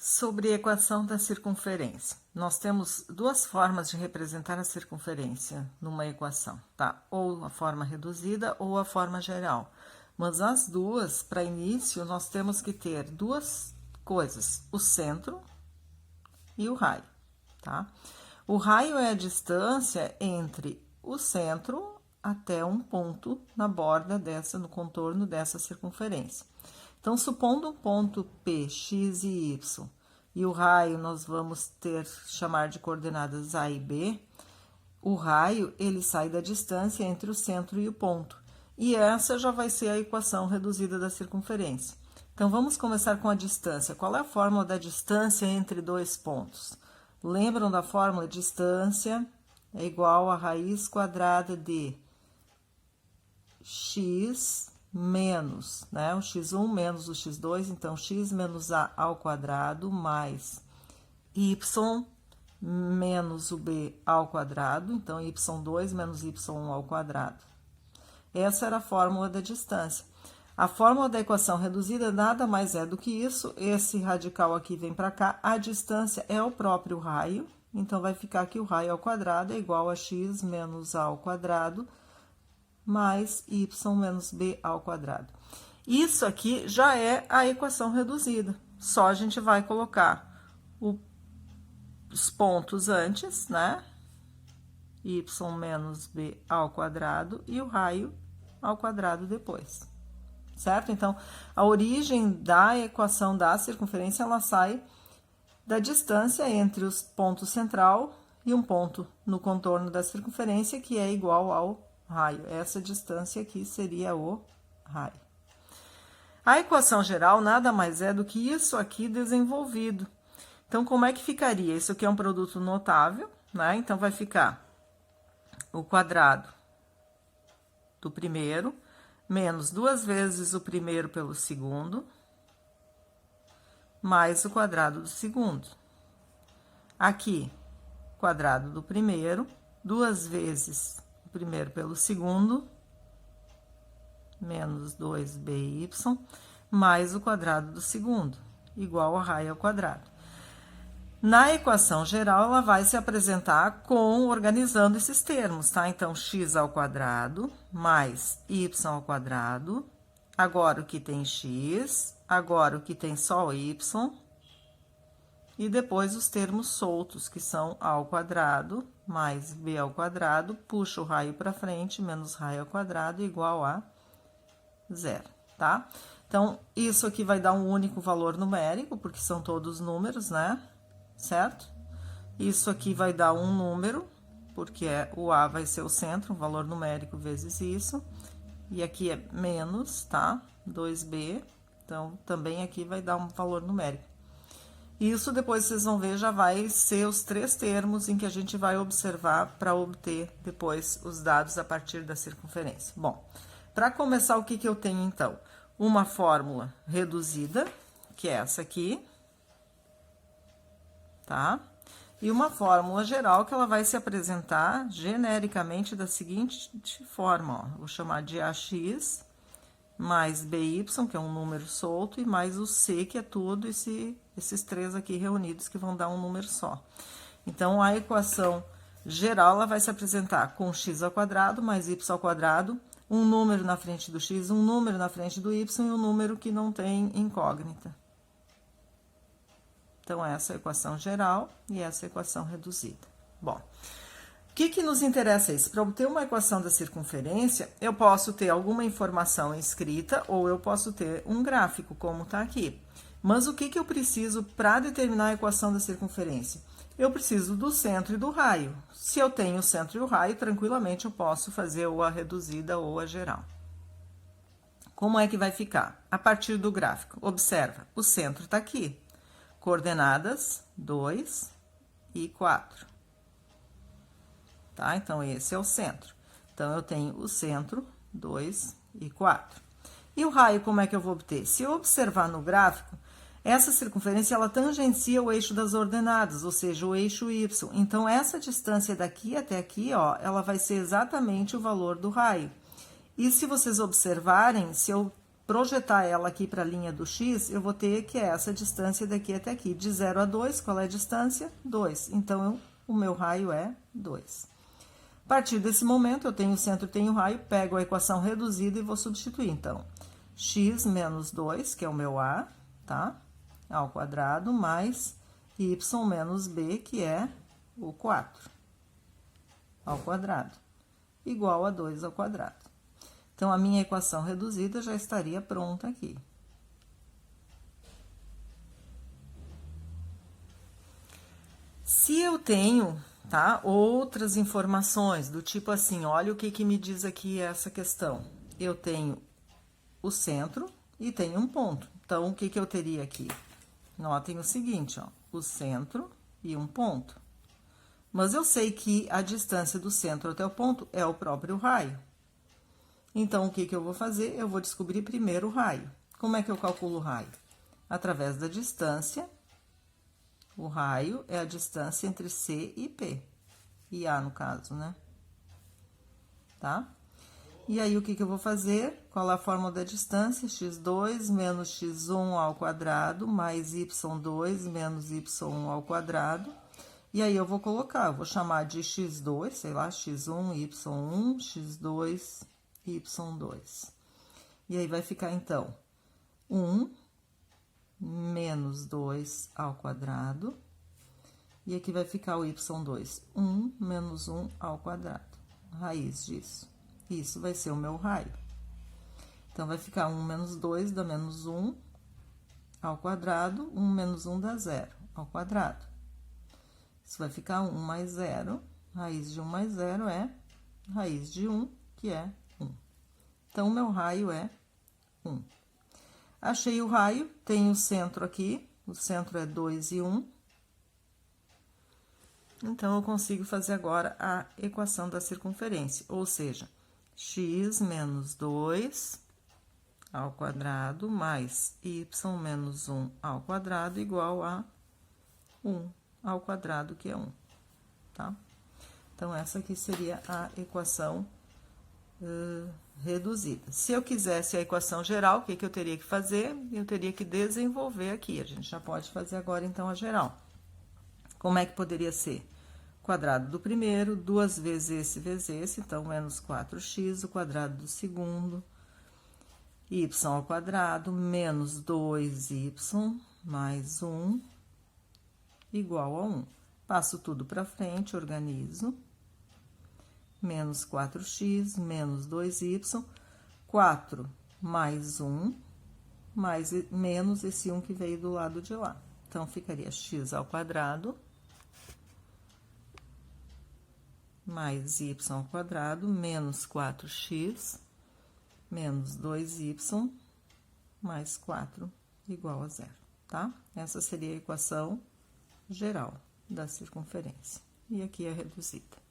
Sobre a equação da circunferência. Nós temos duas formas de representar a circunferência numa equação, tá? Ou a forma reduzida ou a forma geral. Mas as duas, para início, nós temos que ter duas coisas: o centro e o raio, tá? O raio é a distância entre o centro até um ponto na borda no contorno dessa circunferência. Então, supondo um ponto P, X e Y, e o raio nós vamos chamar de coordenadas A e B, o raio, ele sai da distância entre o centro e o ponto. E essa já vai ser a equação reduzida da circunferência. Então, vamos começar com a distância. Qual é a fórmula da distância entre dois pontos? Lembram da fórmula? Distância é igual a raiz quadrada de x menos, né, o x1 menos o x2, então, x menos a ao quadrado, mais y menos o b ao quadrado, então, y2 menos y1 ao quadrado. Essa era a fórmula da distância. A fórmula da equação reduzida nada mais é do que isso, esse radical aqui vem para cá, a distância é o próprio raio, então, vai ficar que o raio ao quadrado é igual a x menos a ao quadrado, mais y menos b ao quadrado. Isso aqui já é a equação reduzida. Só a gente vai colocar os pontos antes, né? Y menos b ao quadrado e o raio ao quadrado depois. Certo? Então, a origem da equação da circunferência, ela sai da distância entre os pontos central e um ponto no contorno da circunferência, que é igual ao raio. Essa distância aqui seria o raio. A equação geral nada mais é do que isso aqui desenvolvido. Então, como é que ficaria? Isso aqui é um produto notável, né? Então, vai ficar o quadrado do primeiro, menos 2 vezes o primeiro pelo segundo, mais o quadrado do segundo. Aqui, quadrado do primeiro, 2 vezes primeiro pelo segundo, menos 2by, mais o quadrado do segundo, igual a raio ao quadrado. Na equação geral, ela vai se apresentar organizando esses termos, tá? Então, x ao quadrado, mais y ao quadrado, agora o que tem x, agora o que tem só y, e depois os termos soltos, que são a ao quadrado, mais b ao quadrado, puxa o raio para frente, menos raio ao quadrado, igual a 0, tá? Então, isso aqui vai dar um único valor numérico, porque são todos números, né? Certo? Isso aqui vai dar um número, porque o A vai ser o centro, um valor numérico vezes isso. E aqui é menos, tá? 2b, então, também aqui vai dar um valor numérico. Isso, depois vocês vão ver, já vai ser os 3 termos em que a gente vai observar para obter depois os dados a partir da circunferência. Bom, para começar, o que que eu tenho, então? Uma fórmula reduzida, que é essa aqui, tá? E uma fórmula geral que ela vai se apresentar genericamente da seguinte forma, ó. Vou chamar de AX mais BY, que é um número solto, e mais o C, que é tudo esses 3 aqui reunidos, que vão dar um número só. Então, a equação geral, ela vai se apresentar com x ao quadrado mais y ao quadrado, um número na frente do x, um número na frente do y e um número que não tem incógnita. Então, essa é a equação geral e essa é a equação reduzida. Bom, o que nos interessa é isso? Para obter uma equação da circunferência, eu posso ter alguma informação escrita ou eu posso ter um gráfico, como está aqui. Mas o que eu preciso para determinar a equação da circunferência? Eu preciso do centro e do raio. Se eu tenho o centro e o raio, tranquilamente eu posso fazer ou a reduzida ou a geral. Como é que vai ficar? A partir do gráfico, observa, o centro está aqui. Coordenadas 2 e 4. Tá? Então, esse é o centro. Então, eu tenho o centro, 2 e 4. E o raio, como é que eu vou obter? Se eu observar no gráfico, essa circunferência, ela tangencia o eixo das ordenadas, ou seja, o eixo y. Então, essa distância daqui até aqui, ó, ela vai ser exatamente o valor do raio. E se vocês observarem, se eu projetar ela aqui para a linha do x, eu vou ter que essa distância daqui até aqui. De 0 a 2, qual é a distância? 2. Então, o meu raio é 2. A partir desse momento, eu tenho o centro e tenho o raio, pego a equação reduzida e vou substituir. Então, x menos 2, que é o meu a, tá? Ao quadrado, mais y menos b, que é o 4, ao quadrado, igual a 2 ao quadrado. Então, a minha equação reduzida já estaria pronta aqui. Se eu tenho, tá, outras informações, do tipo assim, olha o que me diz aqui essa questão. Eu tenho o centro e tenho um ponto. Então, o que eu teria aqui? Notem o seguinte, ó, o centro e um ponto. Mas eu sei que a distância do centro até o ponto é o próprio raio. Então, o que eu vou fazer? Eu vou descobrir primeiro o raio. Como é que eu calculo o raio? Através da distância. O raio é a distância entre C e P. E A, no caso, né? Tá? E aí, o que eu vou fazer? Qual é a fórmula da distância? x2 menos x1 ao quadrado, mais y2 menos y1 ao quadrado. E aí, eu vou colocar, eu vou chamar de x2, sei lá, x1, y1, x2, y2. E aí, vai ficar, então, 1 menos 2 ao quadrado. E aqui vai ficar o y2, 1 menos 1 ao quadrado. Raiz disso. Isso vai ser o meu raio. Então, vai ficar 1 menos 2 dá menos 1 ao quadrado. 1 menos 1 dá 0 ao quadrado. Isso vai ficar 1 mais 0. Raiz de 1 mais 0 é raiz de 1, que é 1. Então, o meu raio é 1. Achei o raio, tenho o centro aqui. O centro é 2 e 1. Então, eu consigo fazer agora a equação da circunferência, ou seja, x menos 2 ao quadrado mais y menos 1 ao quadrado igual a 1 ao quadrado, que é 1, tá? Então, essa aqui seria a equação reduzida. Se eu quisesse a equação geral, o que eu teria que fazer? Eu teria que desenvolver aqui. A gente já pode fazer agora, então, a geral. Como é que poderia ser? Quadrado do primeiro, 2 vezes esse, então, menos 4x, o quadrado do segundo, y ao quadrado, menos 2y, mais 1, igual a 1. Passo tudo para frente, organizo. Menos 4x, menos 2y, 4 mais 1, mais, menos esse 1 que veio do lado de lá. Então, ficaria x ao quadrado, mais y ao quadrado, menos 4x, menos 2y, mais 4, igual a 0, tá? Essa seria a equação geral da circunferência. E aqui é reduzida.